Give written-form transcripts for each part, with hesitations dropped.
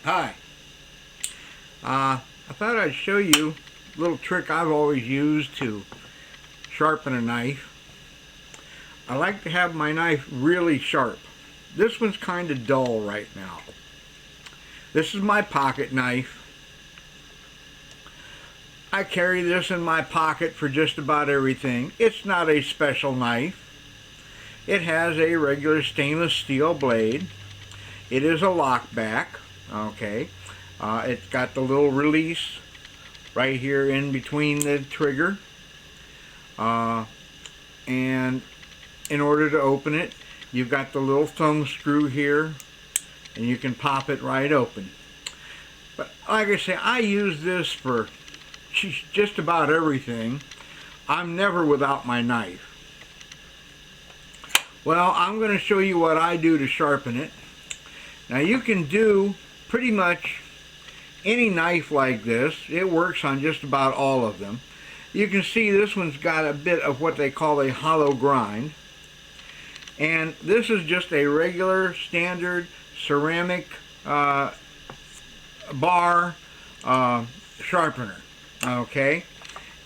Hi. I thought I'd show you a little trick I've always used to sharpen a knife. I like to have my knife really sharp. This one's kind of dull right now. This is my pocket knife. I carry this in my pocket for just about everything. It's not a special knife. It has a regular stainless steel blade. It is a lockback. Okay. It's got the little release right here in between the trigger. And in order to open it, you've got the little thumb screw here, and you can pop it right open. But like I say, I use this for just about everything. I'm never without my knife. Well, I'm going to show you what I do to sharpen it. Now you can do pretty much any knife like this. It works on just about all of them. You can see this one's got a bit of what they call a hollow grind. And this is just a regular standard ceramic bar sharpener. Okay,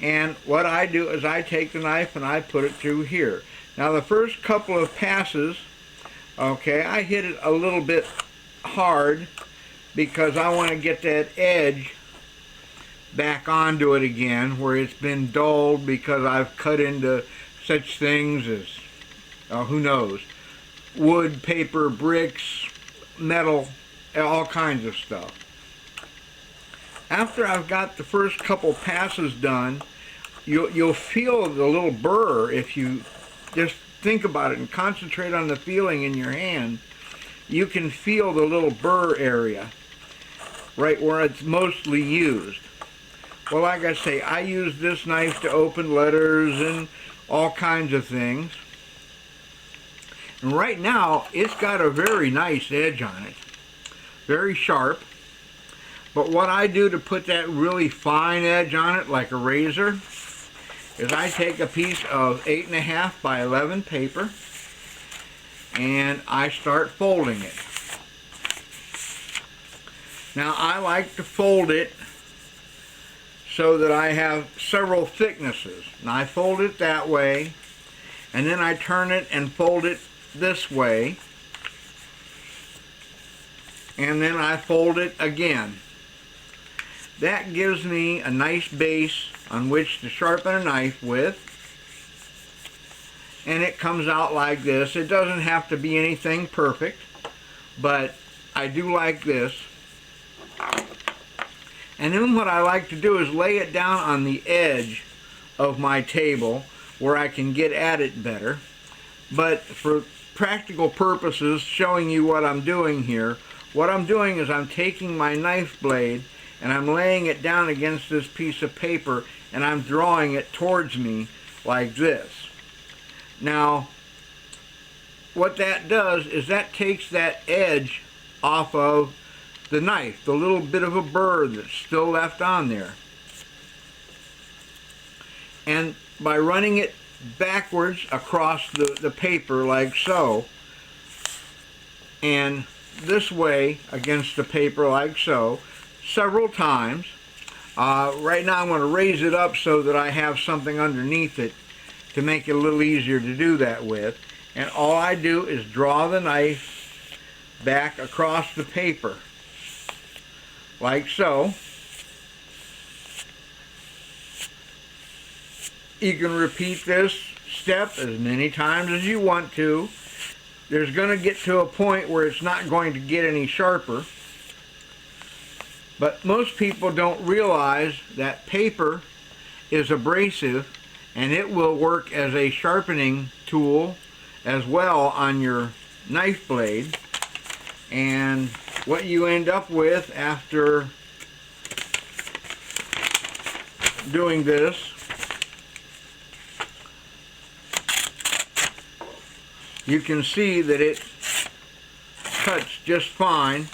and what I do is I take the knife and I put it through here. Now the first couple of passes, okay, I hit it a little bit hard because I want to get that edge back onto it again where it's been dulled because I've cut into such things as, who knows, wood, paper, bricks, metal, all kinds of stuff. After I've got the first couple passes done, you'll feel the little burr if you just think about it and concentrate on the feeling in your hand. You can feel the little burr area right where it's mostly used. Well, like I say, I use this knife to open letters and all kinds of things. And right now, it's got a very nice edge on it. Very sharp. But what I do to put that really fine edge on it, like a razor, is I take a piece of 8.5 by 11 paper and I start folding it. Now I like to fold it so that I have several thicknesses. Now I fold it that way, and then I turn it and fold it this way, and then I fold it again. That gives me a nice base on which to sharpen a knife with, and it comes out like this. It doesn't have to be anything perfect, but I do like this. And then what I like to do is lay it down on the edge of my table where I can get at it better. But for practical purposes, showing you what I'm doing here, what I'm doing is I'm taking my knife blade and I'm laying it down against this piece of paper and I'm drawing it towards me like this. Now, what that does is that takes that edge off of the knife, the little bit of a burr that's still left on there. And by running it backwards across the paper like so, and this way against the paper like so, several times. Right now I'm going to raise it up so that I have something underneath it to make it a little easier to do that with. And all I do is draw the knife back across the paper like so. You can repeat this step as many times as you want to. There's going to get to a point where it's not going to get any sharper. But most people don't realize that paper is abrasive and it will work as a sharpening tool as well on your knife blade. And what you end up with after doing this you can see that it cuts just fine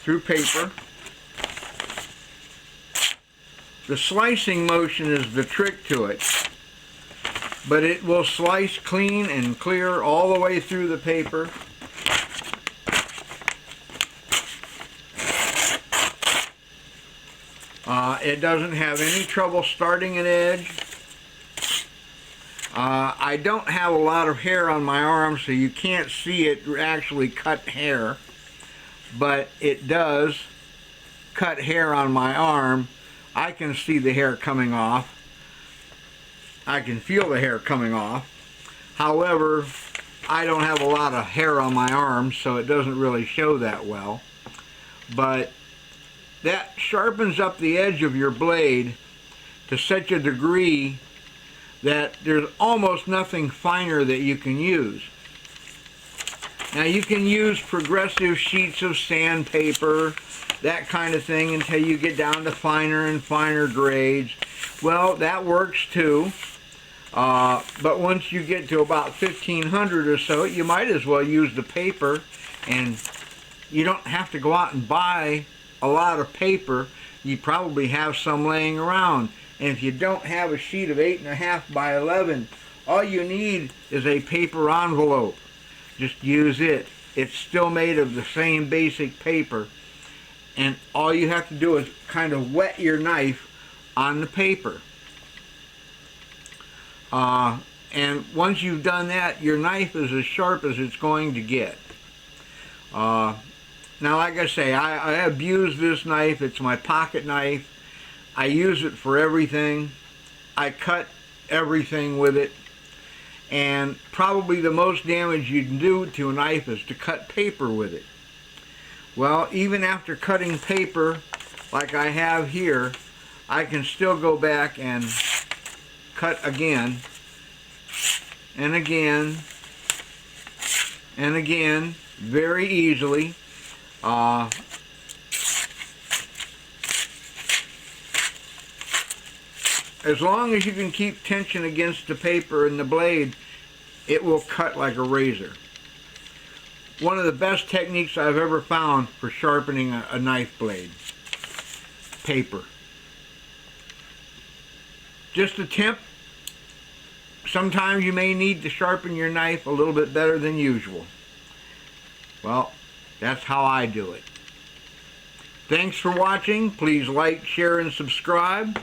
through paper. The slicing motion is the trick to it, but it will slice clean and clear all the way through the paper. It doesn't have any trouble starting an edge. I don't have a lot of hair on my arm, so you can't see it actually cut hair, but it does cut hair on my arm. I can see the hair coming off. I can feel the hair coming off. However, I don't have a lot of hair on my arm, so it doesn't really show that well. But that sharpens up the edge of your blade to such a degree that there's almost nothing finer that you can use. Now you can use progressive sheets of sandpaper, that kind of thing, until you get down to finer and finer grades. Well, that works too. But once you get to about 1500 or so, you might as well use the paper, and you don't have to go out and buy a lot of paper. You probably have some laying around. And if you don't have a sheet of 8.5 by 11, all you need is a paper envelope. Just use it. It's still made of the same basic paper. And all you have to do is kind of wet your knife on the paper. And once you've done that, your knife is as sharp as it's going to get. Now, like I say, I abuse this knife. It's my pocket knife. I use it for everything. I cut everything with it. And probably the most damage you can do to a knife is to cut paper with it. Well, even after cutting paper, like I have here, I can still go back and cut again, and again, and again, very easily. As long as you can keep tension against the paper and the blade, it will cut like a razor. One of the best techniques I've ever found for sharpening a knife blade. Paper. Just a tip. Sometimes you may need to sharpen your knife a little bit better than usual. Well, that's how I do it. Thanks for watching. Please like, share, and subscribe.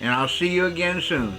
And I'll see you again soon.